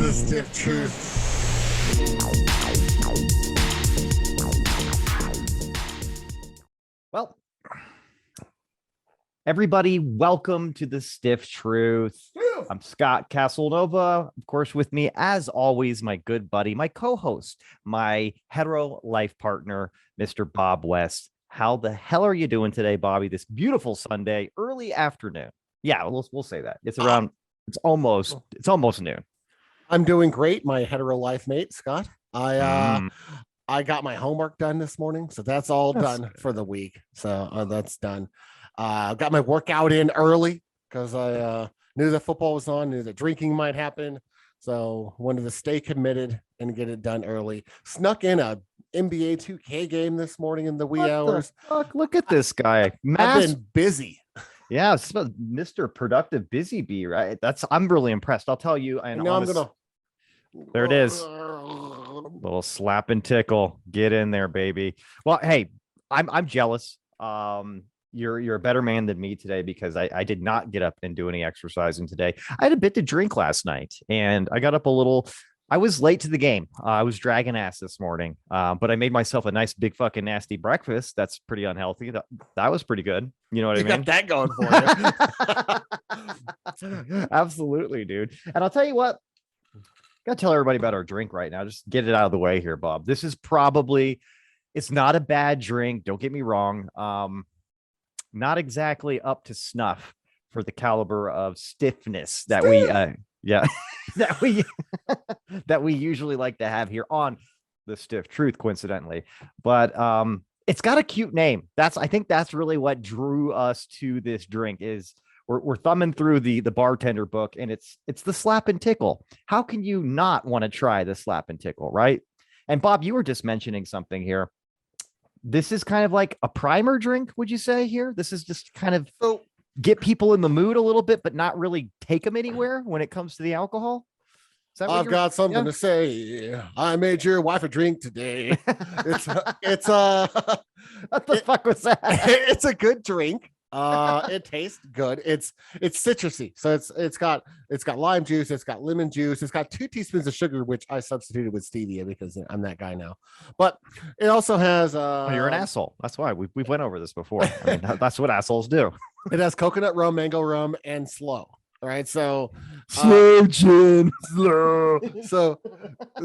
the stiff truth. Well, everybody, welcome to the Stiff Truth. I'm Scott Casanova. Of course, with me, as always, my good buddy, my co-host, my hetero life partner, Mr. Bob West. How the hell are you doing today, Bobby? This beautiful Sunday, early afternoon. Yeah, we'll say that. It's around. It's almost noon. I'm doing great, my hetero life mate, Scott. I got my homework done this morning, so that's all done for the week. So that's done. Got my workout in early because I knew that football was on, knew that drinking might happen. So wanted to stay committed and get it done early. Snuck in a NBA 2K game this morning in the wee hours. Fuck, look at this guy. I've been busy. Yeah, it's Mr. Productive Busy Bee, right? I'm really impressed. I'll tell you. And there it is. Little slap and tickle. Get in there, baby. Well, hey, I'm jealous. You're a better man than me today because I did not get up and do any exercising today. I had a bit to drink last night and I got up a little. I was late to the game. I was dragging ass this morning, but I made myself a nice big fucking nasty breakfast. That's pretty unhealthy. That was pretty good. You know what I mean? Got that going for you. Absolutely, dude. And I'll tell you what, gotta tell everybody about our drink right now. Just get it out of the way here, Bob. This is it's not a bad drink. Don't get me wrong. Not exactly up to snuff for the caliber of stiffness that that we usually like to have here on the Stiff Truth, coincidentally. But it's got a cute name. I think that's really what drew us to this drink. Is we're thumbing through the bartender book, and it's the Slap and Tickle. How can you not want to try the Slap and Tickle, right? And Bob, you were just mentioning something here. This is kind of like a primer drink, would you say here? This is just kind of get people in the mood a little bit, but not really take them anywhere when it comes to the alcohol. I've got something to say. I made your wife a drink today. It's what the fuck was that? It's a good drink. It tastes good. It's citrusy, so it's got lime juice, it's got lemon juice, it's got 2 teaspoons of sugar, which I substituted with stevia because I'm that guy now. But it also has you're an asshole. That's why we've went over this before. I mean, that's what assholes do. It has coconut rum, mango rum, and slow. All right, so slow gin, slow. So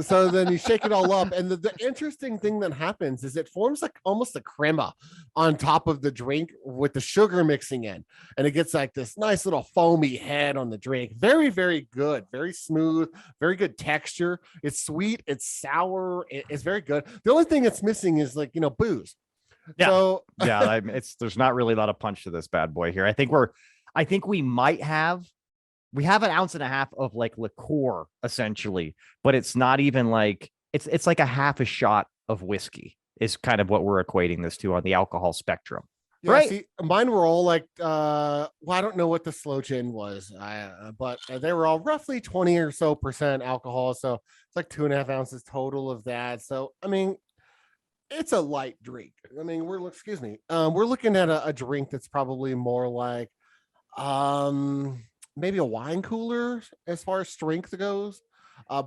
then you shake it all up, and the interesting thing that happens is it forms like almost a crema on top of the drink with the sugar mixing in, and it gets like this nice little foamy head on the drink. Very, very good, very smooth, very good texture. It's sweet, it's sour, it's very good. The only thing it's missing is booze. Yeah. So there's not really a lot of punch to this bad boy here. I think we have an ounce and a half of like liqueur essentially, but it's not even like it's like a half a shot of whiskey is kind of what we're equating this to on the alcohol spectrum. Yeah, right. See, mine were all like, I don't know what the slow gin was, but they were all roughly 20 or so percent alcohol. So it's like 2.5 ounces total of that. So, I mean, it's a light drink. I mean, we're looking at a drink that's probably more like, maybe a wine cooler as far as strength goes,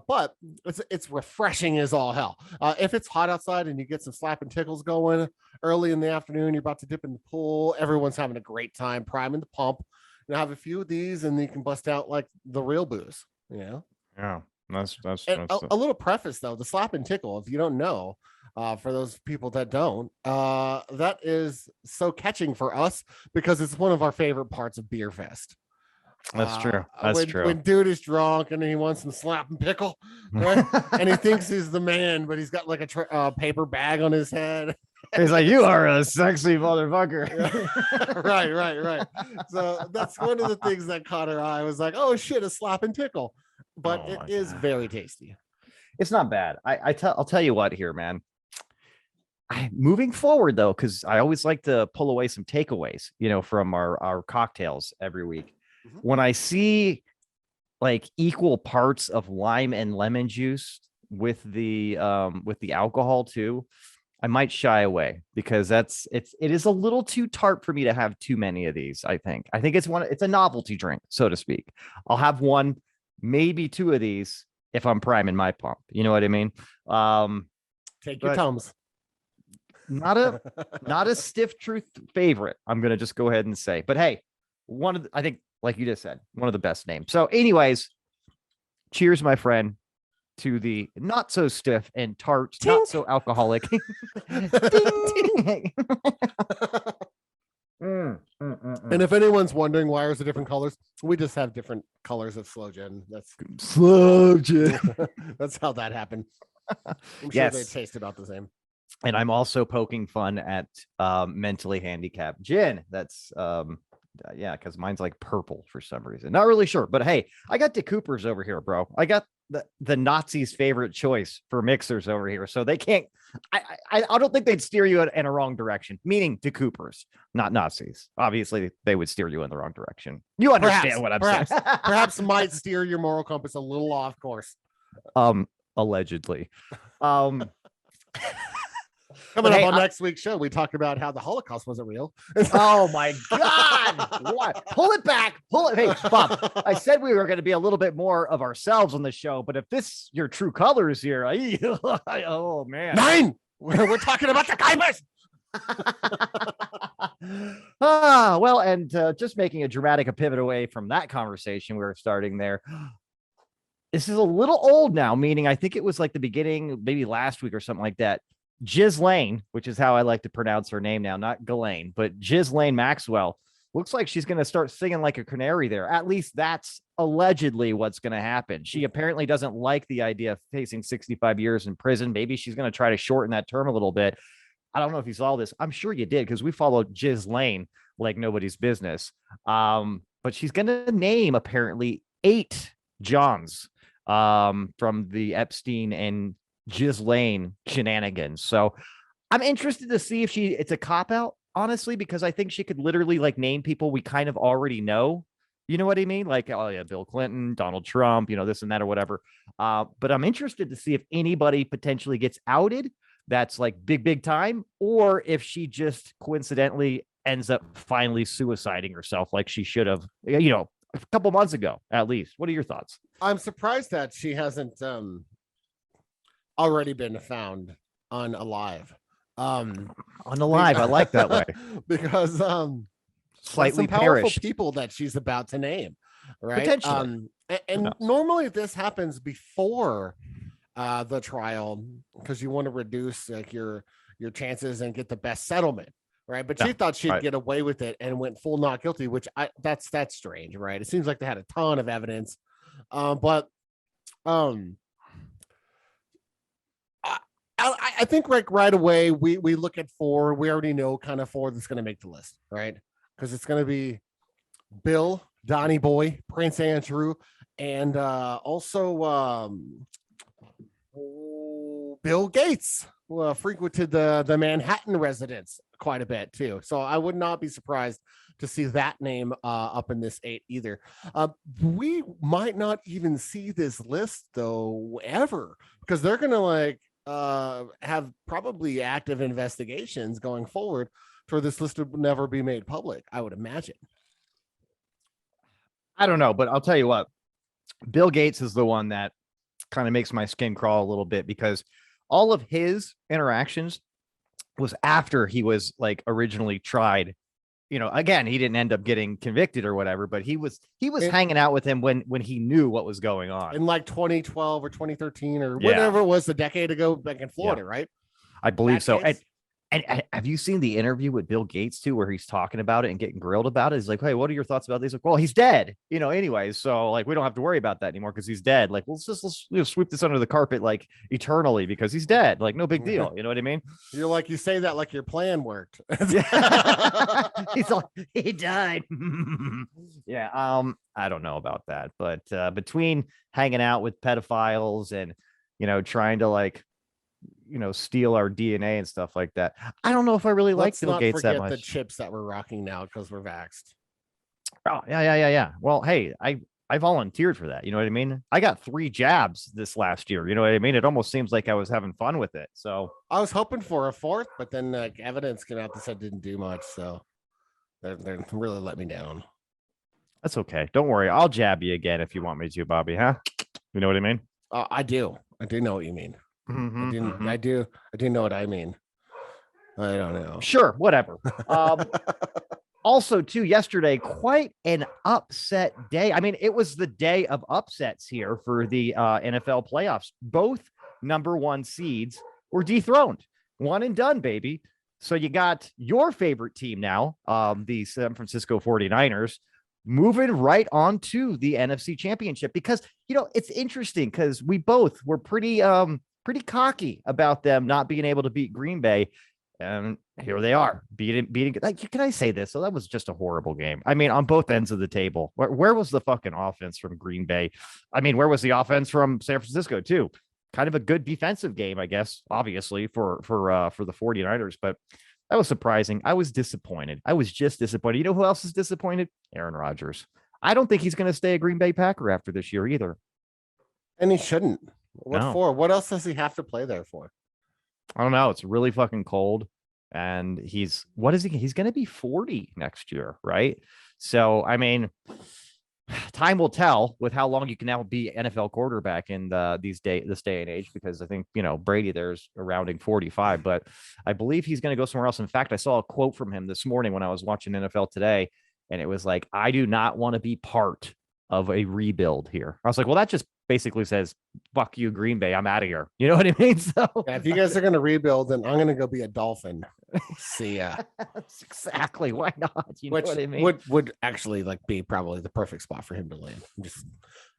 but it's refreshing as all hell. If it's hot outside and you get some slap and tickles going early in the afternoon, you're about to dip in the pool, everyone's having a great time priming the pump. Have a few of these and you can bust out like the real booze. Yeah, that's a little preface though. The slap and tickle, if you don't know, for those people that don't, that is so catching for us because it's one of our favorite parts of Beer Fest. That's true. When dude is drunk and he wants some slap and pickle, right? And he thinks he's the man, but he's got like a paper bag on his head. He's like, "You are a sexy motherfucker." Right. So that's one of the things that caught our eye. I was like, "Oh shit, a slap and tickle," but it is very tasty. It's not bad. I'll tell you what here, man. Moving forward though, because I always like to pull away some takeaways, from our cocktails every week. When I see like equal parts of lime and lemon juice with the alcohol too, I might shy away because it is a little too tart for me to have too many of these. I think it's a novelty drink, so to speak. I'll have one, maybe two of these if I'm priming my pump. You know what I mean? Take your Tums. Not a stiff truth favorite. I'm gonna just go ahead and say, but hey, I think, like you just said, one of the best names. So, anyways, cheers, my friend, to the not so stiff and tart, Tink. Not so alcoholic. Ding. And if anyone's wondering why there's different colors, we just have different colors of slow gin. That's slow gin. That's how that happened. I'm sure they taste about the same. And I'm also poking fun at mentally handicapped gin. That's because mine's like purple for some reason. Not really sure, but hey, I got the Coopers over here, bro. I got the Nazis' favorite choice for mixers over here, so they can't. I don't think they'd steer you in a wrong direction. Meaning to Coopers, not Nazis. Obviously, they would steer you in the wrong direction. You understand what I'm saying? Perhaps might steer your moral compass a little off course. Allegedly. Coming up on next week's show, we talked about how the Holocaust wasn't real. Oh my God! What? Pull it back! Pull it! Hey, Bob, I said we were going to be a little bit more of ourselves on the show, but if this your true colors here, oh man, 9. We're talking about the Kuipers. Well, and just making a dramatic pivot away from that conversation we were starting there. This is a little old now, meaning I think it was like the beginning, maybe last week or something like that. Ghislaine, which is how I like to pronounce her name now, not Ghislaine, but Ghislaine Maxwell, looks like she's going to start singing like a canary there. At least that's allegedly what's going to happen. She apparently doesn't like the idea of facing 65 years in prison. Maybe she's going to try to shorten that term a little bit. I don't know if you saw this. I'm sure you did, because we followed Ghislaine like nobody's business. But she's going to name apparently 8 Johns from the Epstein and Ghislaine shenanigans. So I'm interested to see if it's a cop out, honestly, because I think she could literally like name people we kind of already know. You know what I mean? Like, oh yeah, Bill Clinton, Donald Trump, this and that or whatever. But I'm interested to see if anybody potentially gets outed that's like big time, or if she just coincidentally ends up finally suiciding herself like she should have, a couple months ago, at least. What are your thoughts? I'm surprised that she hasn't already been found unalive. Unalive, I like that way. Because slightly some powerful perished people that she's about to name, right? Potentially. And normally this happens before the trial, because you want to reduce like your chances and get the best settlement, right? But she thought she'd get away with it and went full not guilty, which that's strange, right? It seems like they had a ton of evidence, but I think like right away we look at 4. We already know kind of 4 that's going to make the list, right? Because it's going to be Bill, Donnie Boy, Prince Andrew, and also Bill Gates, who frequented the Manhattan residence quite a bit too. So I would not be surprised to see that name up in this 8 either. We might not even see this list though ever, because they're going to like have probably active investigations going forward for this list to never be made public, I would imagine. I don't know, but I'll tell you what, Bill Gates is the one that kind of makes my skin crawl a little bit, because all of his interactions was after he was like originally tried. Again, he didn't end up getting convicted or whatever, but he was hanging out with him when he knew what was going on in like 2012 or 2013 or whatever it was, a decade ago back in Florida, right? I believe so. And have you seen the interview with Bill Gates too, where he's talking about it and getting grilled about it? He's like, hey, what are your thoughts about this? Like, well, he's dead, anyways. So like, we don't have to worry about that anymore because he's dead. Like, let's sweep this under the carpet, like eternally, because he's dead. Like, no big deal. You know what I mean? You're like, you say that like your plan worked. He's like, he died. Yeah. I don't know about that, but between hanging out with pedophiles and, trying to like, steal our DNA and stuff like that, I don't know if I really like Bill Gates that much. The chips that we're rocking now because we're vaxxed. Oh yeah. Well, hey, I volunteered for that. You know what I mean? I got 3 jabs this last year. You know what I mean? It almost seems like I was having fun with it. So I was hoping for a 4th, but then evidence came out that said didn't do much. So they're really let me down. That's okay. Don't worry. I'll jab you again if you want me to, Bobby. Huh? You know what I mean? I do know what you mean. I do know what I mean. I don't know. Sure, whatever. Also, too, yesterday, quite an upset day. I mean, it was the day of upsets here for the NFL playoffs. Both number one seeds were dethroned. One and done, baby. So you got your favorite team now, the San Francisco 49ers, moving right on to the NFC Championship, because, it's interesting because we both were pretty cocky about them not being able to beat Green Bay. And here they are beating. Like, can I say this? So that was just a horrible game. I mean, on both ends of the table. Where was the fucking offense from Green Bay? I mean, where was the offense from San Francisco too? Kind of a good defensive game, I guess, obviously for the 49ers, but that was surprising. I was disappointed. I was just disappointed. You know who else is disappointed? Aaron Rodgers. I don't think he's going to stay a Green Bay Packer after this year either. And he shouldn't. What for? What else does he have to play there for? I don't know. It's really fucking cold. And he's going to be 40 next year, right? So, I mean, time will tell with how long you can now be NFL quarterback in this day and age, because I think, Brady there's rounding 45, but I believe he's going to go somewhere else. In fact, I saw a quote from him this morning when I was watching NFL Today, and it was like, I do not want to be part of a rebuild here. I was like, well, that just basically says, fuck you, Green Bay, I'm out of here. You know what I mean? So if you guys are going to rebuild, then I'm going to go be a Dolphin. See ya. That's exactly, why not? You know what I mean? Would actually be probably the perfect spot for him to land. Just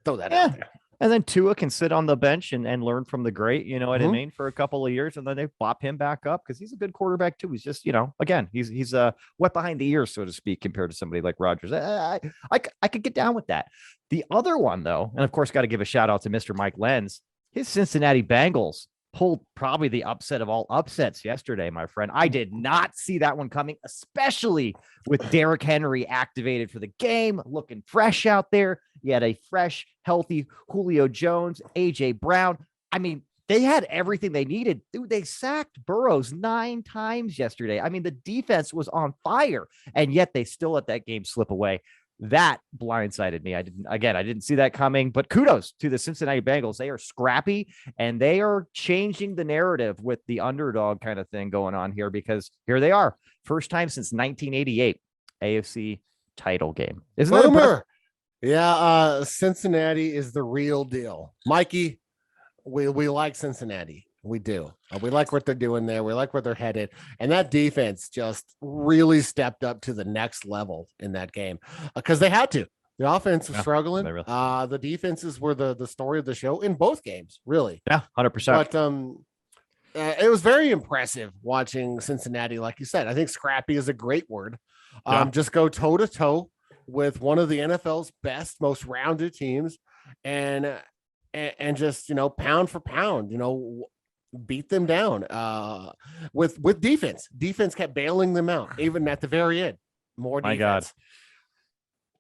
throw that out there. And then Tua can sit on the bench and learn from the great, you know what I mean, for a couple of years, and then they flop him back up because he's a good quarterback too. He's just, again, he's wet behind the ears, so to speak, compared to somebody like Rodgers. I could get down with that. The other one, though, and of course, got to give a shout out to Mr. Mike Lenz. His Cincinnati Bengals pulled probably the upset of all upsets yesterday, my friend. I did not see that one coming, especially with Derrick Henry activated for the game, looking fresh out there. You had a fresh, healthy Julio Jones, AJ Brown. I mean, they had everything they needed. Dude, they sacked Burrows 9 times yesterday. I mean, the defense was on fire, and yet they still let that game slip away. That blindsided me. I didn't see that coming, but kudos to the Cincinnati Bengals. They are scrappy, and they are changing the narrative with the underdog kind of thing going on here, because here they are. First time since 1988, AFC title game. Isn't that yeah, Cincinnati is the real deal. Mikey, we like Cincinnati. We do. We like what they're doing there. We like where they're headed. And that defense just really stepped up to the next level in that game because they had to. The offense was struggling. The defenses were the story of the show in both games, really. Yeah, 100%. But it was very impressive watching Cincinnati. Like you said, I think scrappy is a great word. Just go toe-to-toe with one of the NFL's best, most rounded teams and just, pound for pound, beat them down with defense. Defense kept bailing them out, even at the very end. More defense. My God.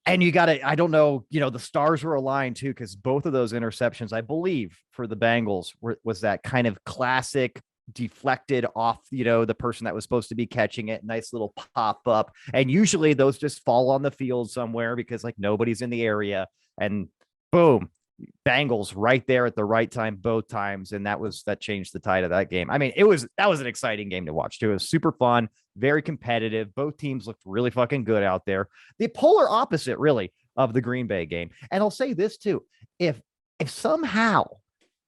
And you got to, I don't know, the stars were aligned too, because both of those interceptions, I believe, for the Bengals was that kind of classic deflected off, the person that was supposed to be catching it. Nice little pop up. And usually those just fall on the field somewhere because nobody's in the area, and boom, Bengals right there at the right time both times, and that changed the tide of that game. I mean, that was an exciting game to watch too. It was super fun, very competitive. Both teams looked really fucking good out there. The polar opposite, really, of the Green Bay game. And I'll say this too: if somehow,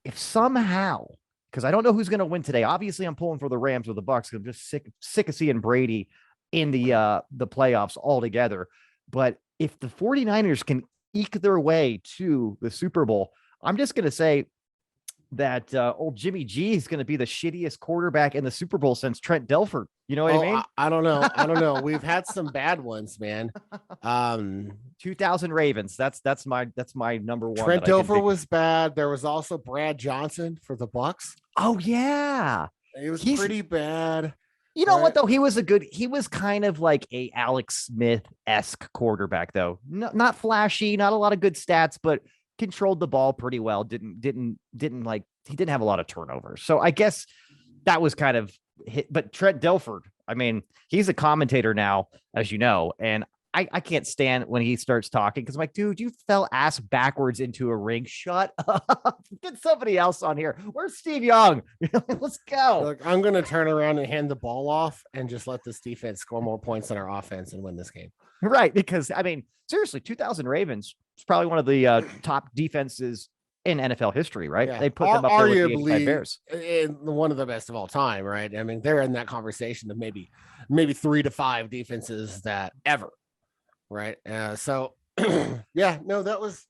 because I don't know who's going to win today. Obviously, I'm pulling for the Rams or the Bucs. I'm just sick of seeing Brady in the playoffs altogether. But if the 49ers can eke their way to the Super Bowl, I'm just going to say that old Jimmy G is going to be the shittiest quarterback in the Super Bowl since Trent Dilfer. You know what I mean? I don't know. We've had some bad ones, man. 2000 Ravens. That's my number one. Trent Dilfer was bad. There was also Brad Johnson for the Bucs. Oh yeah, he's pretty bad. You know what, though? He was kind of like a Alex Smith-esque quarterback, though. Not flashy, not a lot of good stats, but controlled the ball pretty well. He didn't have a lot of turnovers. So I guess that was kind of hit. But Trent Dilfer, I mean, he's a commentator now, as you know, and I can't stand when he starts talking because I'm like, dude, you fell ass backwards into a ring. Shut up. Get somebody else on here. Where's Steve Young? Let's go. Look, I'm going to turn around and hand the ball off and just let this defense score more points than our offense and win this game. Right. Because, I mean, seriously, 2000 Ravens is probably one of the top defenses in NFL history, right? Yeah. They put them up there with the 85 Bears. One of the best of all time, right? I mean, they're in that conversation of maybe 3 to 5 defenses that ever. Right. So, yeah, no, that was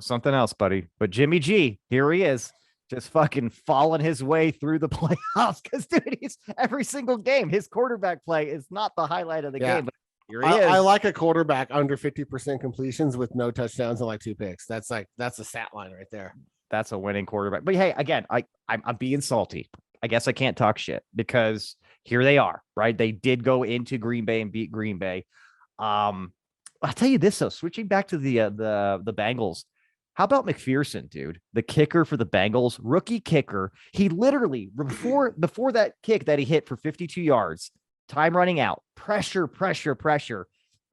something else, buddy. But Jimmy G, here he is, just fucking falling his way through the playoffs. Because, dude, he's every single game. His quarterback play is not the highlight of the game. But here he is. I like a quarterback under 50% completions with no touchdowns and like 2 picks. That's a stat line right there. That's a winning quarterback. But hey, again, I'm being salty. I guess I can't talk shit because here they are, right? They did go into Green Bay and beat Green Bay. I'll tell you this though, switching back to the Bengals. How about McPherson, dude? The kicker for the Bengals, rookie kicker. He literally before that kick that he hit for 52 yards, time running out, pressure.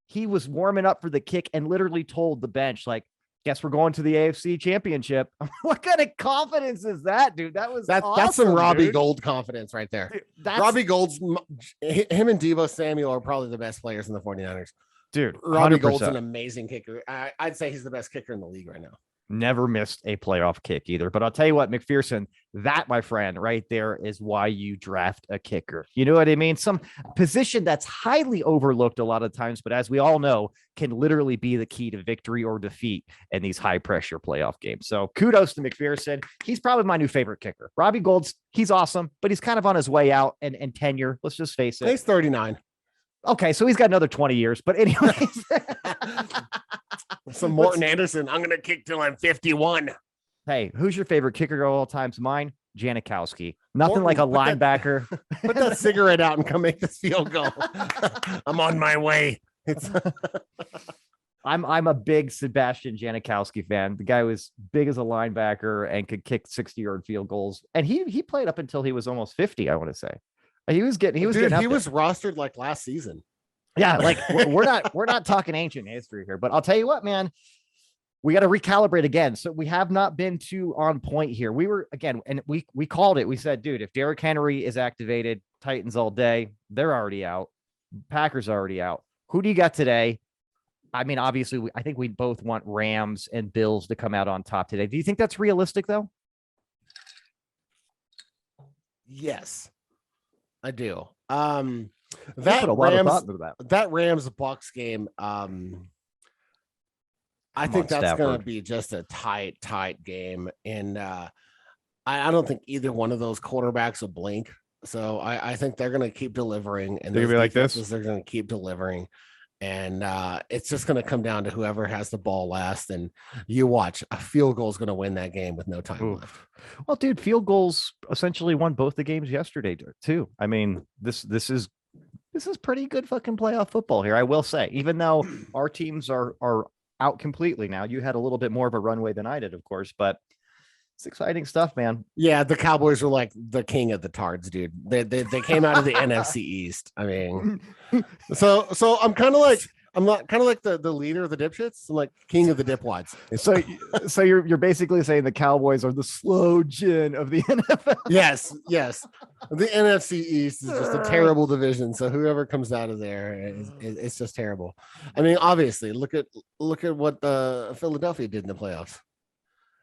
He was warming up for the kick and literally told the bench, like, guess we're going to the AFC Championship. What kind of confidence is that, dude? Awesome, that's some Robbie Gould confidence right there. Dude, Robbie Gould's him and Deebo Samuel are probably the best players in the 49ers. Dude, Robbie Gould's an amazing kicker. I'd say he's the best kicker in the league right now. Never missed a playoff kick either. But I'll tell you what, McPherson, that, my friend, right there is why you draft a kicker. You know what I mean? Some position that's highly overlooked a lot of times, but as we all know, can literally be the key to victory or defeat in these high pressure playoff games. So kudos to McPherson. He's probably my new favorite kicker. Robbie Gould's, he's awesome, but he's kind of on his way out and tenure. Let's just face it. He's 39. Okay, so he's got another 20 years. But anyways. Some Morton Anderson. I'm going to kick till I'm 51. Hey, who's your favorite kicker of all times? Mine, Janikowski. Nothing Morton, like a linebacker. Put that cigarette out and come make this field goal. I'm on my way. I'm a big Sebastian Janikowski fan. The guy was big as a linebacker and could kick 60-yard field goals. And he played up until he was almost 50, I want to say. He was rostered like last season. Yeah, like we're not talking ancient history here, but I'll tell you what, man, we got to recalibrate again. So we have not been too on point here. We were again, and we called it. We said, dude, if Derrick Henry is activated, Titans all day. They're already out. Packers already out. Who do you got today? I mean, obviously, I think we both want Rams and Bills to come out on top today. Do you think that's realistic, though? Yes, I do. That Rams Bucks game, I think that's going to be just a tight game, and I don't think either one of those quarterbacks will blink. So I think they're going to keep delivering, and they're going to be like this. They're going to keep delivering, and it's just going to come down to whoever has the ball last. And you watch, a field goal is going to win that game with no time left. Well, dude, field goals essentially won both the games yesterday too. I mean, this is pretty good fucking playoff football here, I will say. Even though our teams are out completely now, you had a little bit more of a runway than I did, of course, but it's exciting stuff, man. Yeah, the Cowboys were like the king of the tards, dude. They came out of the NFC East. I mean, so I'm kind of like the leader of the dipshits. I'm like king of the dipwads. So you're basically saying the Cowboys are the slow gin of the NFL. Yes. The NFC East is just a terrible division. So whoever comes out of there, it's just terrible. I mean, obviously, look at what Philadelphia did in the playoffs.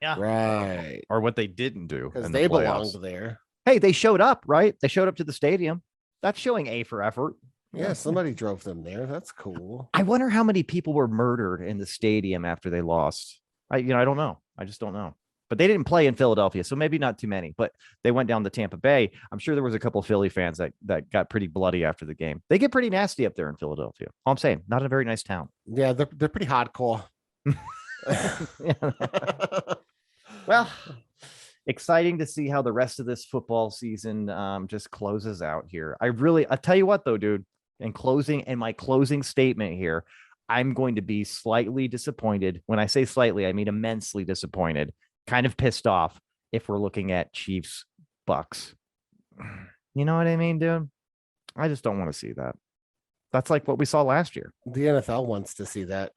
Yeah, right. Or what they didn't do because they belonged there. Hey, they showed up, right? They showed up to the stadium. That's showing A for effort. Yeah, somebody drove them there. That's cool. I wonder how many people were murdered in the stadium after they lost. I don't know. I just don't know. But they didn't play in Philadelphia, so maybe not too many. But they went down to Tampa Bay. I'm sure there was a couple of Philly fans that got pretty bloody after the game. They get pretty nasty up there in Philadelphia. All I'm saying, not a very nice town. Yeah, they're pretty hardcore. Well, exciting to see how the rest of this football season just closes out here. I'll tell you what, though, dude, in my closing statement here, I'm going to be slightly disappointed. When I say slightly, I mean immensely disappointed, kind of pissed off if we're looking at Chiefs Bucks. You know what I mean, dude? I just don't want to see that. That's like what we saw last year. The NFL wants to see that.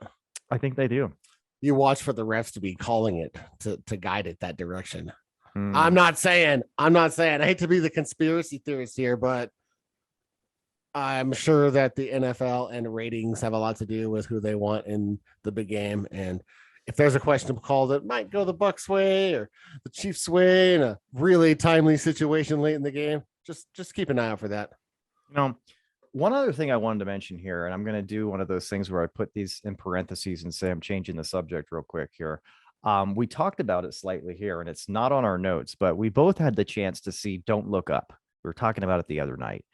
I think they do. You watch for the refs to be calling it to guide it that direction. I'm not saying, I hate to be the conspiracy theorist here, but I'm sure that the NFL and ratings have a lot to do with who they want in the big game. And if there's a questionable call that might go the Bucs way or the Chiefs way in a really timely situation late in the game, just keep an eye out for that. One other thing I wanted to mention here, and I'm going to do one of those things where I put these in parentheses and say I'm changing the subject real quick here. We talked about it slightly here, and it's not on our notes, but we both had the chance to see Don't Look Up. We were talking about it the other night.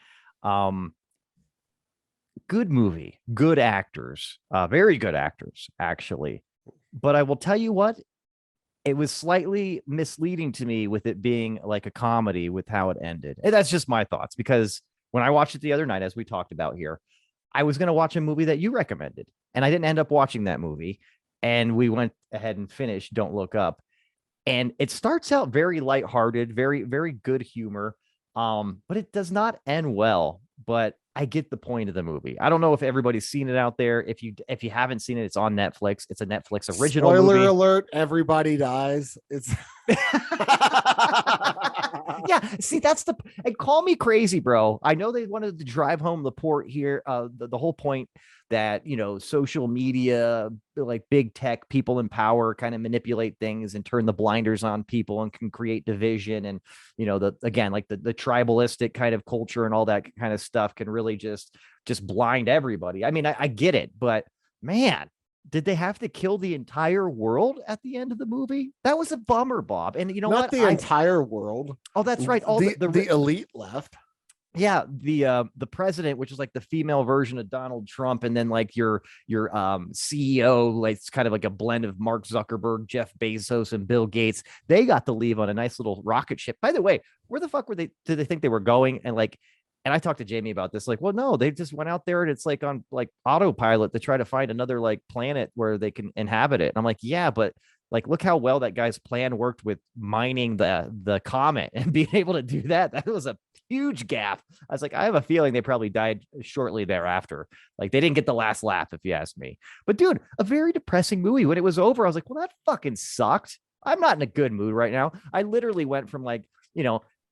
Good movie, good actors, very good actors, actually. But I will tell you what, it was slightly misleading to me with it being like a comedy with how it ended. And that's just my thoughts, because when I watched it the other night, as we talked about here, I was going to watch a movie that you recommended, and I didn't end up watching that movie. And we went ahead and finished Don't Look Up. And it starts out very lighthearted, very, very good humor. But it does not end well. But I get the point of the movie. I don't know if everybody's seen it out there. If you haven't seen it, it's on Netflix. It's a Netflix original movie. Spoiler alert, everybody dies. It's yeah, see, that's and call me crazy, bro. I know they wanted to drive home the point here, the whole point that, social media, like big tech, people in power kind of manipulate things and turn the blinders on people and can create division. And, the tribalistic kind of culture and all that kind of stuff can really just blind everybody. I mean, I get it, but man, did they have to kill the entire world at the end of the movie? That was a bummer, Bob. And you know not the entire world. Oh, that's right. All the elite left. Yeah, the president, which is like the female version of Donald Trump, and then like your CEO, like it's kind of like a blend of Mark Zuckerberg, Jeff Bezos, and Bill Gates. They got to leave on a nice little rocket ship. By the way, where the fuck did they think they were going? And I talked to Jamie about this. Like, well, no, they just went out there and it's like on like autopilot to try to find another like planet where they can inhabit it. And I'm like, yeah, but like, look how well that guy's plan worked with mining the comet and being able to do that. That was a huge gap. I was like, I have a feeling they probably died shortly thereafter. Like, they didn't get the last laugh, if you ask me. But dude, a very depressing movie. When it was over, I was like, well, that fucking sucked. I'm not in a good mood right now. I literally went from like,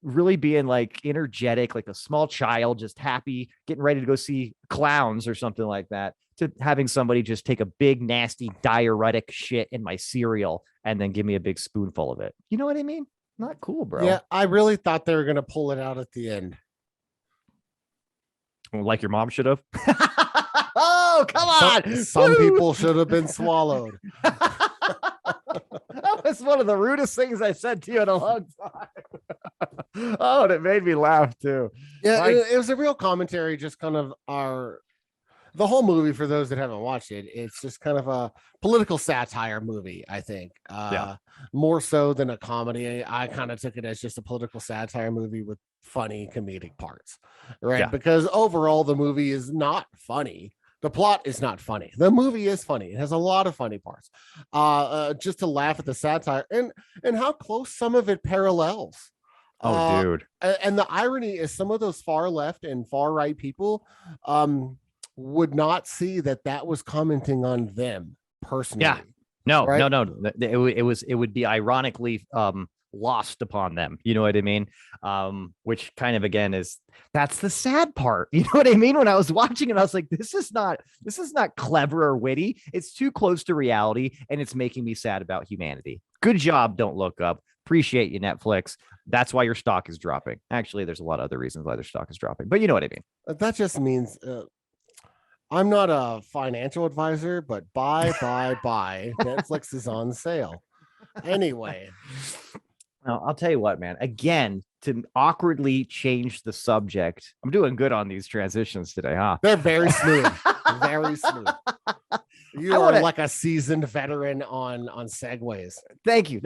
really being like energetic, like a small child, just happy, getting ready to go see clowns or something like that, to having somebody just take a big, nasty diuretic shit in my cereal and then give me a big spoonful of it. You know what I mean? Not cool, bro. Yeah, I really thought they were going to pull it out at the end. Like your mom should have. Oh, come on. Some people should have been swallowed. That was one of the rudest things I said to you in a long time. Oh, and it made me laugh too. Yeah, it was a real commentary, just kind of the whole movie, for those that haven't watched it, it's just kind of a political satire movie, I think. More so than a comedy. I kind of took it as just a political satire movie with funny comedic parts, right? Yeah. Because overall, the movie is not funny. The plot is not funny. The movie is funny. It has a lot of funny parts. Just to laugh at the satire and how close some of it parallels. Oh, dude. And the irony is some of those far left and far right people would not see that was commenting on them personally. Yeah. No, right? no. It would be ironically lost upon them. You know what I mean? Which kind of, again, that's the sad part. You know what I mean? When I was watching it, I was like, this is not clever or witty. It's too close to reality, and it's making me sad about humanity. Good job. Don't Look Up. Appreciate you, Netflix. That's why your stock is dropping. Actually, there's a lot of other reasons why their stock is dropping, but you know what I mean. That just means I'm not a financial advisor, but buy. Netflix is on sale. Anyway. Now, I'll tell you what, man. Again, to awkwardly change the subject. I'm doing good on these transitions today, huh? They're very smooth. Very smooth. You are like a seasoned veteran on segues. Thank you.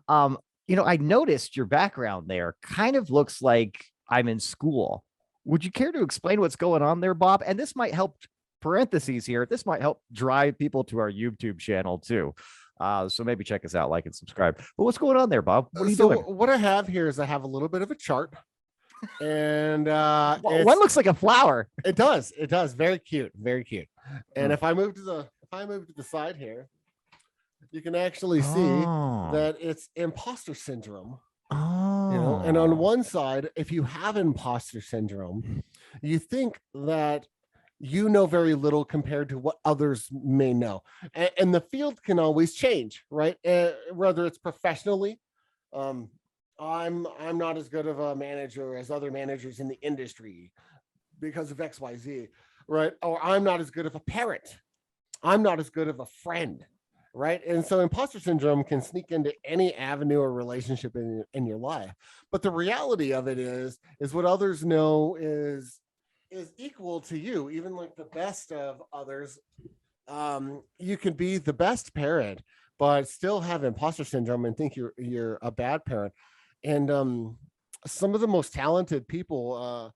I noticed your background there kind of looks like I'm in school. Would you care to explain what's going on there, Bob? And this might help, parentheses here, this might help drive people to our YouTube channel too. So maybe check us out, like and subscribe. But what's going on there, Bob? What are you doing? What I have here is I have a little bit of a chart. And one looks like a flower. It does. Very cute. Very cute. And if I move to the side here, you can actually see that it's imposter syndrome. And on one side, if you have imposter syndrome, you think that you know very little compared to what others may know, and the field can always change, right? Whether it's professionally, I'm not as good of a manager as other managers in the industry because of XYZ, right? Or I'm not as good of a parent, I'm not as good of a friend, right? And so imposter syndrome can sneak into any avenue or relationship in your life. But the reality of it is what others know is equal to you. Even like the best of others, you can be the best parent but still have imposter syndrome and think you're a bad parent. And some of the most talented people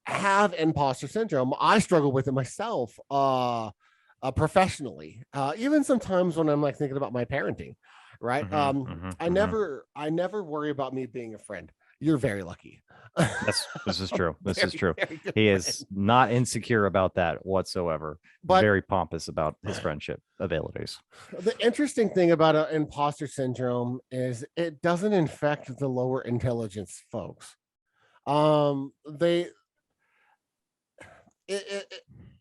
have imposter syndrome. I struggle with it myself professionally, even sometimes when I'm like thinking about my parenting, right? I never worry about me being a friend. You're very lucky. This is true. This is true. He is not insecure about that whatsoever. But very pompous about his friendship abilities. The interesting thing about imposter syndrome is it doesn't infect the lower intelligence folks.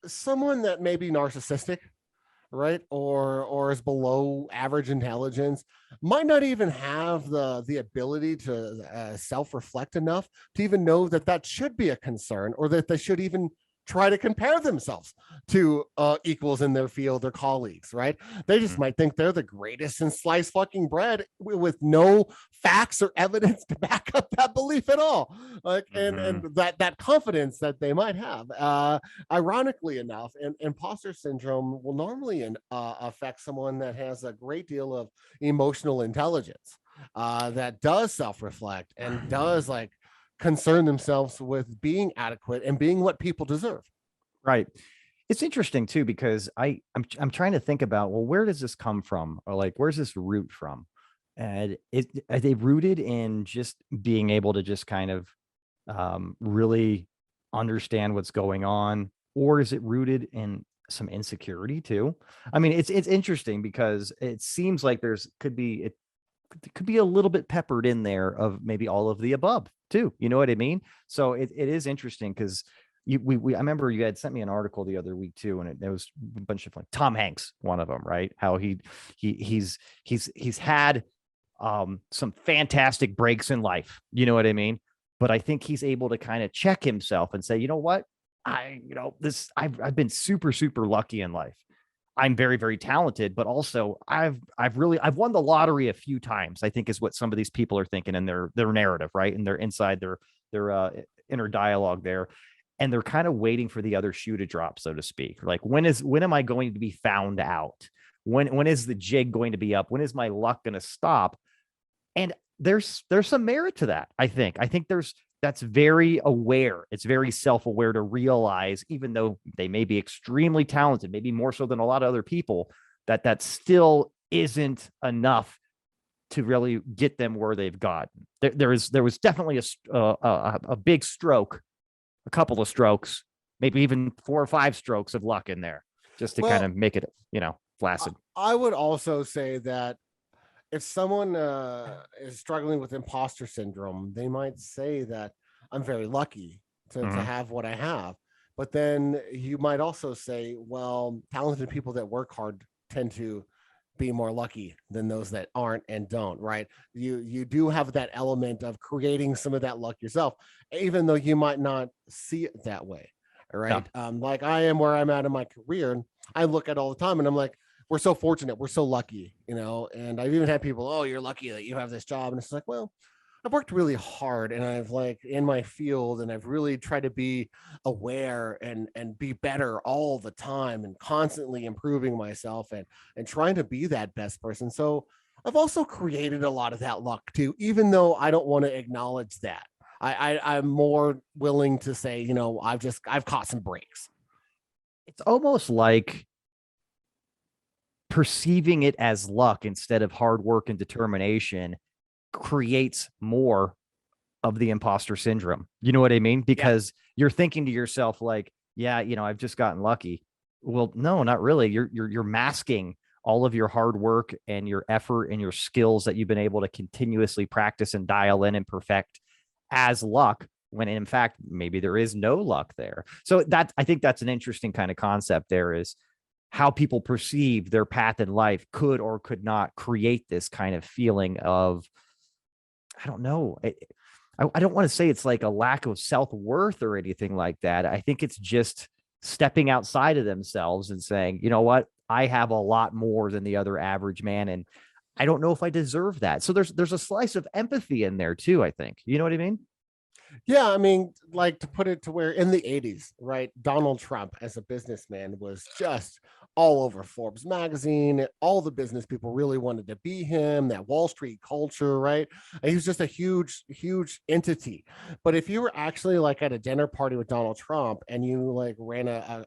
Someone that may be narcissistic, right, or is below average intelligence might not even have the ability to self-reflect enough to even know that should be a concern, or that they should even try to compare themselves to equals in their field or colleagues, right? They just might think they're the greatest in sliced fucking bread with no facts or evidence to back up that belief at all. Like, and that confidence that they might have. Ironically enough, imposter syndrome will normally affect someone that has a great deal of emotional intelligence, that does self-reflect and does like concern themselves with being adequate and being what people deserve. Right. It's interesting too, because I'm trying to think about, well, where does this come from? Or like, where's this root from? And are they rooted in just being able to just kind of really understand what's going on? Or is it rooted in some insecurity too? I mean, it's interesting because it seems like could be a little bit peppered in there of maybe all of the above too. You know what I mean? So it is interesting because I remember you had sent me an article the other week too, and it was a bunch of like Tom Hanks, one of them, right? How he's had some fantastic breaks in life. You know what I mean? But I think he's able to kind of check himself and say, you know what? I've been super, super lucky in life. I'm very, very talented, but also I've won the lottery a few times, I think is what some of these people are thinking in their narrative, right? And they're inside their inner dialogue there. And they're kind of waiting for the other shoe to drop, so to speak. Like, when am I going to be found out? When is the jig going to be up? When is my luck going to stop? And there's some merit to that. I think that's very aware. It's very self-aware to realize, even though they may be extremely talented, maybe more so than a lot of other people, that still isn't enough to really get them where they've gotten. There was definitely a big stroke, a couple of strokes, maybe even 4 or 5 strokes of luck in there, just to kind of make it, flaccid. I would also say that if someone is struggling with imposter syndrome, they might say that I'm very lucky to have what I have. But then you might also say, well, talented people that work hard tend to be more lucky than those that aren't and don't, right? You do have that element of creating some of that luck yourself, even though you might not see it that way, right? Yeah. Like I am where I'm at in my career, and I look at all the time and I'm like, we're so fortunate, we're so lucky, and I've even had people, oh, you're lucky that you have this job. And it's like, well, I've worked really hard, and I've like in my field, and I've really tried to be aware and be better all the time, and constantly improving myself and trying to be that best person. So I've also created a lot of that luck too, even though I don't want to acknowledge that. I'm more willing to say, I've caught some breaks. It's almost like perceiving it as luck instead of hard work and determination creates more of the imposter syndrome. You know what I mean? Because you're thinking to yourself like, yeah, I've just gotten lucky. Well, no, not really. You're masking all of your hard work and your effort and your skills that you've been able to continuously practice and dial in and perfect as luck, when in fact maybe there is no luck there. So I think that's an interesting kind of concept there, is how people perceive their path in life could or could not create this kind of feeling of, I don't know. I don't want to say it's like a lack of self-worth or anything like that. I think it's just stepping outside of themselves and saying, you know what, I have a lot more than the other average man, and I don't know if I deserve that. So there's a slice of empathy in there too, I think. You know what I mean? Yeah, I mean, like, to put it to where in the 80s, right? Donald Trump as a businessman was just all over Forbes magazine. All the business people really wanted to be him, that Wall Street culture, right? And he was just a huge, huge entity. But if you were actually like at a dinner party with Donald Trump and you like ran a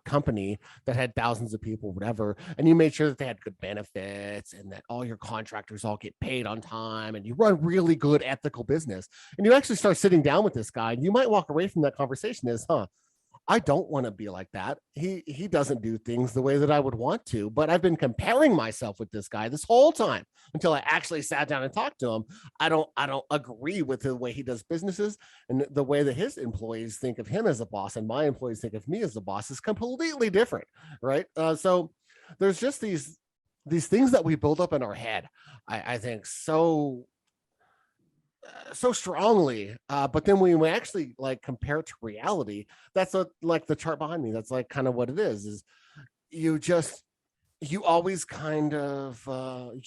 company that had thousands of people, whatever, and you made sure that they had good benefits and that all your contractors all get paid on time and you run really good ethical business, and you actually start sitting down with this guy, you might walk away from that conversation as, I don't want to be like that. He doesn't do things the way that I would want to, but I've been comparing myself with this guy this whole time until I actually sat down and talked to him. I don't agree with the way he does businesses, and the way that his employees think of him as a boss and my employees think of me as a boss is completely different, right? So there's just these things that we build up in our head, I think, so strongly, but then when we actually like compare it to reality, that's like the chart behind me, that's like kind of what it is you always kind of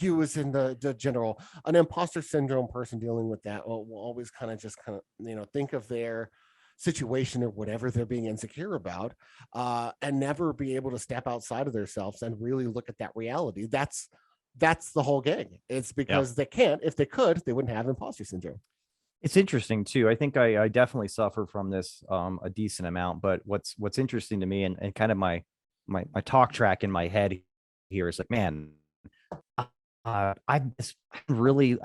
you as in the general, an imposter syndrome person dealing with that will always kind of think of their situation or whatever they're being insecure about, and never be able to step outside of themselves and really look at that reality. That's the whole gang. It's because they can't. If they could, they wouldn't have imposter syndrome. It's interesting too. I think I definitely suffer from this a decent amount. But what's interesting to me, and kind of my talk track in my head here is like, man, I've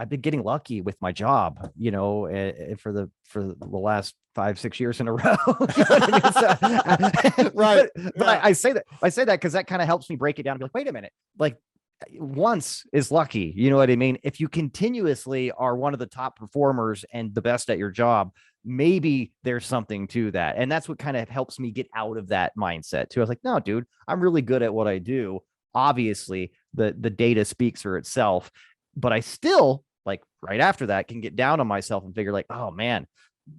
been getting lucky with my job, for the last 5-6 years in a row. Right. But I say that because that kind of helps me break it down and be like, wait a minute, like, once is lucky. You know what I mean? If you continuously are one of the top performers and the best at your job, maybe there's something to that. And that's what kind of helps me get out of that mindset too. I was like, no, dude, I'm really good at what I do. Obviously, the data speaks for itself, but I still, like, right after that, can get down on myself and figure like, oh man,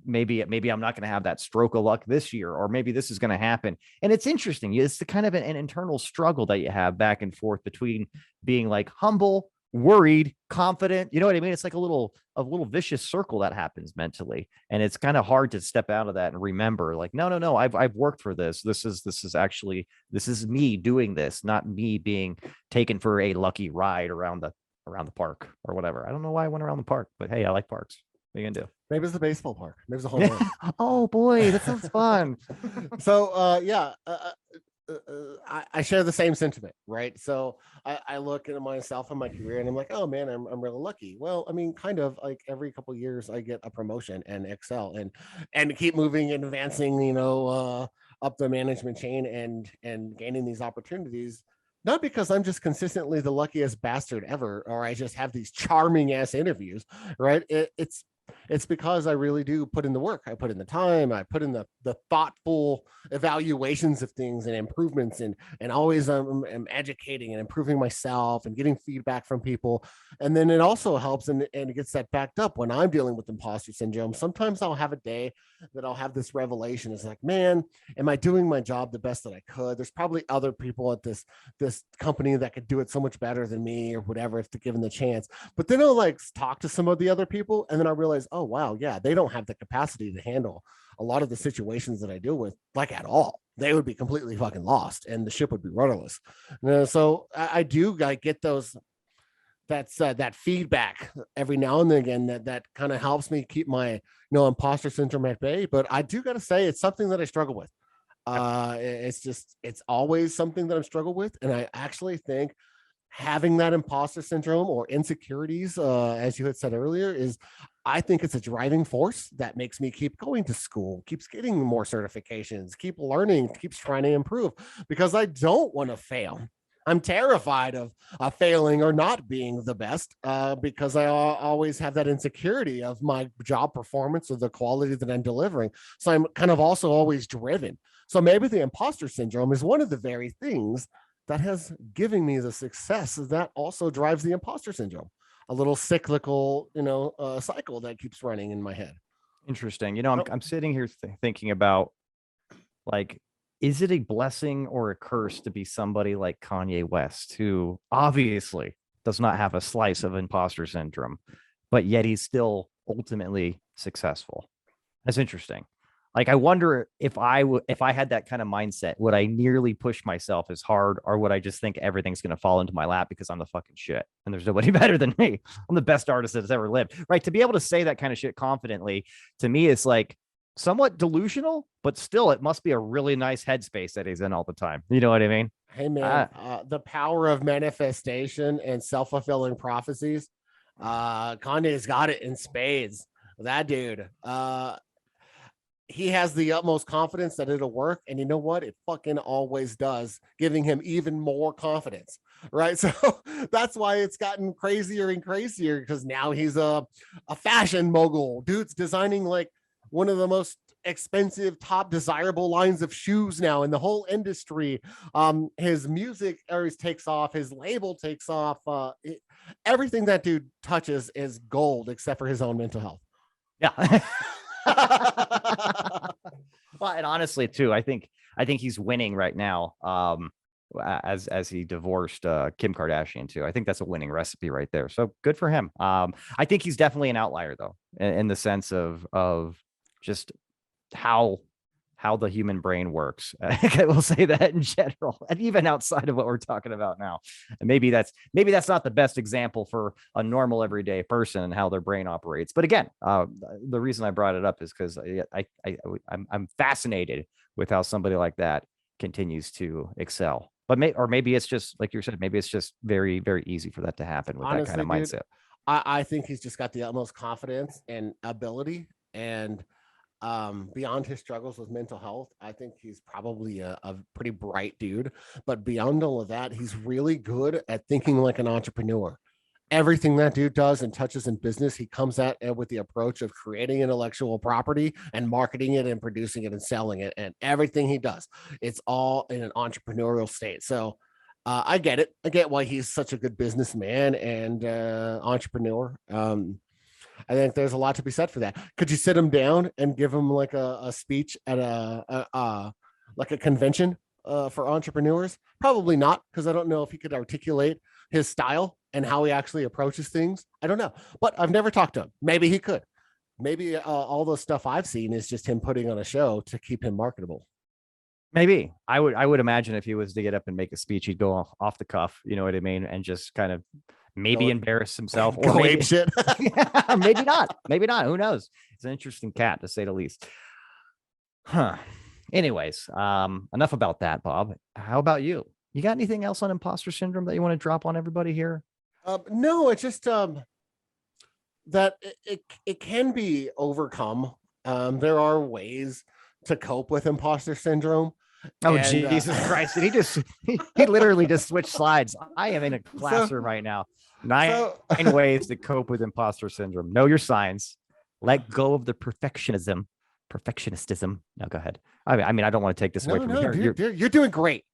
maybe I'm not going to have that stroke of luck this year, or maybe this is going to happen. And it's interesting. It's the kind of an internal struggle that you have back and forth between being like humble, worried, confident. You know what I mean? It's like a little vicious circle that happens mentally. And it's kind of hard to step out of that and remember like, no, I've worked for this. This is me doing this, not me being taken for a lucky ride around the park or whatever. I don't know why I went around the park, but hey, I like parks. What are you gonna do? Maybe it's the baseball park. Maybe it's the home run. Oh boy, that sounds fun. So I share the same sentiment, right? So I look at myself and my career and I'm like, oh man, I'm really lucky. Well, I mean, kind of like every couple of years I get a promotion and excel and keep moving and advancing, up the management chain and gaining these opportunities. Not because I'm just consistently the luckiest bastard ever, or I just have these charming ass interviews, right? It's because I really do put in the work. I put in the time. I put in the thoughtful evaluations of things and improvements, and always am educating and improving myself and getting feedback from people. And then it also helps and it gets that backed up when I'm dealing with imposter syndrome. Sometimes I'll have a day that I'll have this revelation. It's like, man, am I doing my job the best that I could? There's probably other people at this company that could do it so much better than me or whatever if they're given the chance. But then I'll like talk to some of the other people, and then I realize, oh wow, yeah, they don't have the capacity to handle a lot of the situations that I deal with, like, at all. They would be completely fucking lost and the ship would be rudderless. So I do get those, that feedback every now and then again that kind of helps me keep my imposter syndrome at bay. But I do got to say, it's something that I struggle with. It's always something that I'm struggle with. And I actually think having that imposter syndrome or insecurities, as you had said earlier, is I think it's a driving force that makes me keep going to school, keeps getting more certifications, keep learning, keeps trying to improve because I don't want to fail. I'm terrified of failing or not being the best because I always have that insecurity of my job performance or the quality that I'm delivering. So I'm kind of also always driven. So maybe the imposter syndrome is one of the very things that has given me the success that also drives the imposter syndrome. A little cyclical, cycle that keeps running in my head. Interesting. I'm sitting here thinking about, like, is it a blessing or a curse to be somebody like Kanye West, who obviously does not have a slice of imposter syndrome, but yet he's still ultimately successful? That's interesting. Like, I wonder if I had that kind of mindset, would I nearly push myself as hard, or would I just think everything's going to fall into my lap because I'm the fucking shit and there's nobody better than me? I'm the best artist that's ever lived, right? To be able to say that kind of shit confidently, to me, is like somewhat delusional, but still, it must be a really nice headspace that he's in all the time. You know what I mean? Hey, man, the power of manifestation and self-fulfilling prophecies. Kanye's got it in spades. That dude, he has the utmost confidence that it'll work. And you know what? It fucking always does, giving him even more confidence. Right. So that's why it's gotten crazier and crazier, because now he's a fashion mogul. Dude's designing like one of the most expensive, top desirable lines of shoes now in the whole industry. His music always takes off, his label takes off. Everything that dude touches is gold except for his own mental health. Yeah. Well, and honestly, too, I think he's winning right now. As he divorced Kim Kardashian too. I think that's a winning recipe right there. So good for him. I think he's definitely an outlier, though, in the sense of just how the human brain works. I will say that in general, and even outside of what we're talking about now. And maybe that's not the best example for a normal everyday person and how their brain operates. But again, the reason I brought it up is because I'm fascinated with how somebody like that continues to excel. But maybe it's just like you said, maybe it's just very, very easy for that to happen with honestly, that kind of mindset. Dude, I think he's just got the utmost confidence and ability, and beyond his struggles with mental health, I think he's probably a pretty bright dude. But beyond all of that, he's really good at thinking like an entrepreneur. Everything that dude does and touches in business, he comes at it with the approach of creating intellectual property and marketing it and producing it and selling it. And everything he does, it's all in an entrepreneurial state. So I get it. I get why he's such a good businessman and entrepreneur. I think there's a lot to be said for that. Could you sit him down and give him like a speech at a convention for entrepreneurs? Probably not, because I don't know if he could articulate his style and how he actually approaches things. I don't know, but I've never talked to him. Maybe he could. Maybe all the stuff I've seen is just him putting on a show to keep him marketable. Maybe I would imagine if he was to get up and make a speech, he'd go off the cuff. You know what I mean? And just kind of maybe embarrass himself, or maybe shit. Yeah, maybe not. Maybe not. Who knows? It's an interesting cat, to say the least. Huh. Anyways, enough about that, Bob. How about you? You got anything else on imposter syndrome that you want to drop on everybody here? No, it's just that it can be overcome. There are ways to cope with imposter syndrome. Oh, and, Jesus Christ. Did he literally just switched slides. I am in a classroom right now. Nine ways to cope with imposter syndrome. Know your signs. Let go of the perfectionism. No, go ahead. I mean, I don't want to take this away from you. You're doing great.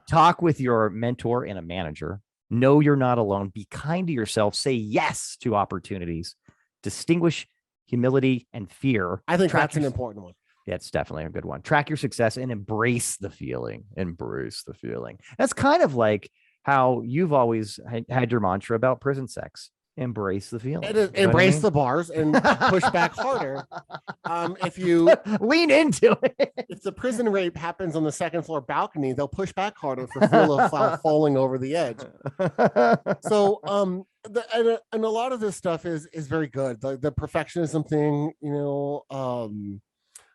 Talk with your mentor and a manager. Know you're not alone. Be kind to yourself. Say yes to opportunities. Distinguish humility and fear. I think that's an important one. Yeah, it's definitely a good one. Track your success and embrace the feeling. Embrace the feeling. That's kind of like how you've always had your mantra about prison sex. Embrace the feeling. Embrace the bars and push back harder. If you lean into it. If the prison rape happens on the second floor balcony, they'll push back harder for fear of falling over the edge. So, and a lot of this stuff is very good. The perfectionism thing,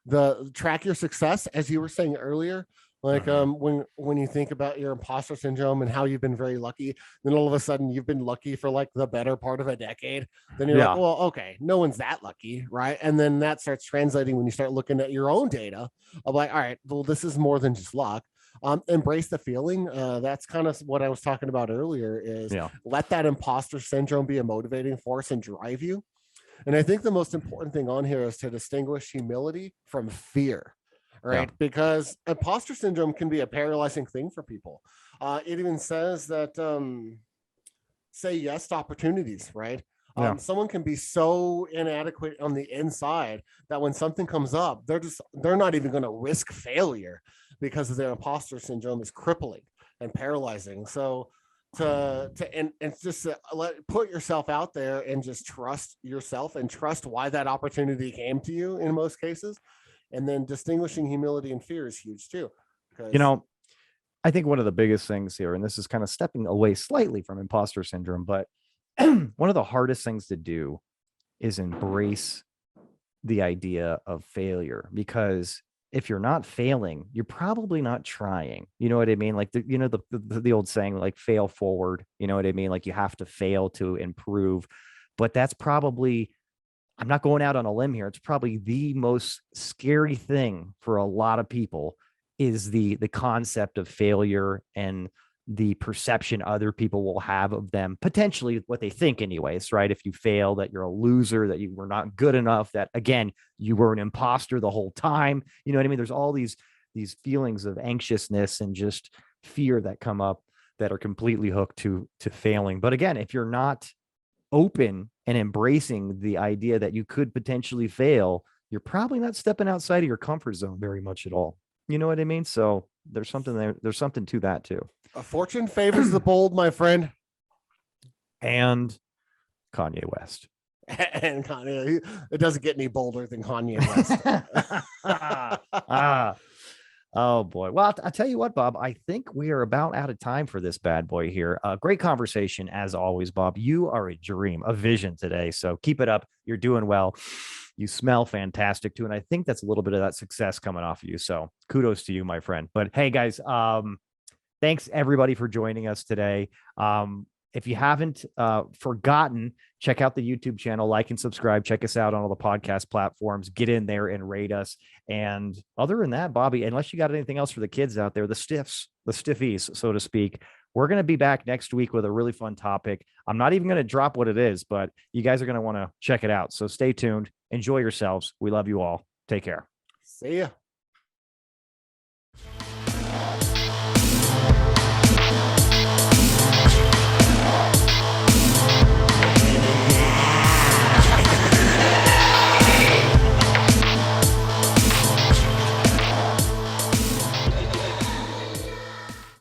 the track your success, as you were saying earlier. Like when you think about your imposter syndrome and how you've been very lucky, then all of a sudden you've been lucky for like the better part of a decade. Then you're like, well, okay, no one's that lucky, right? And then that starts translating when you start looking at your own data of like, all right, well, this is more than just luck. Embrace the feeling. That's kind of what I was talking about earlier is let that imposter syndrome be a motivating force and drive you. And I think the most important thing on here is to distinguish humility from fear, right? Because imposter syndrome can be a paralyzing thing for people. It even says that say yes to opportunities, right? Someone can be so inadequate on the inside that when something comes up, they're not even going to risk failure because of their imposter syndrome is crippling and paralyzing. So and just put yourself out there and just trust yourself and trust why that opportunity came to you in most cases. And then distinguishing humility and fear is huge too. I think one of the biggest things here, and this is kind of stepping away slightly from imposter syndrome, but one of the hardest things to do is embrace the idea of failure, because if you're not failing, you're probably not trying. You know what I mean? Like, the old saying, like, fail forward. You know what I mean? Like, you have to fail to improve. But that's probably, I'm not going out on a limb here, it's probably the most scary thing for a lot of people is the concept of failure and the perception other people will have of them, potentially what they think anyways, right? If you fail, that you're a loser, that you were not good enough, that again, you were an imposter the whole time. You know what I mean? There's all these feelings of anxiousness and just fear that come up that are completely hooked to failing. But again, if you're not open and embracing the idea that you could potentially fail, you're probably not stepping outside of your comfort zone very much at all. You know what I mean? So there's something there. There's something to that too. A fortune favors the bold, my friend. And Kanye West. And Kanye, it doesn't get any bolder than Kanye West. Oh boy. Well, I'll tell you what, Bob, I think we are about out of time for this bad boy here. Great conversation as always, Bob. You are a dream, a vision today. So keep it up. You're doing well. You smell fantastic too. And I think that's a little bit of that success coming off of you. So kudos to you, my friend. But hey guys, thanks everybody for joining us today. If you haven't forgotten, check out the YouTube channel, like and subscribe. Check us out on all the podcast platforms. Get in there and rate us. And other than that, Bobby, unless you got anything else for the kids out there, the stiffies, so to speak, we're going to be back next week with a really fun topic. I'm not even going to drop what it is, but you guys are going to want to check it out. So stay tuned. Enjoy yourselves. We love you all. Take care. See ya.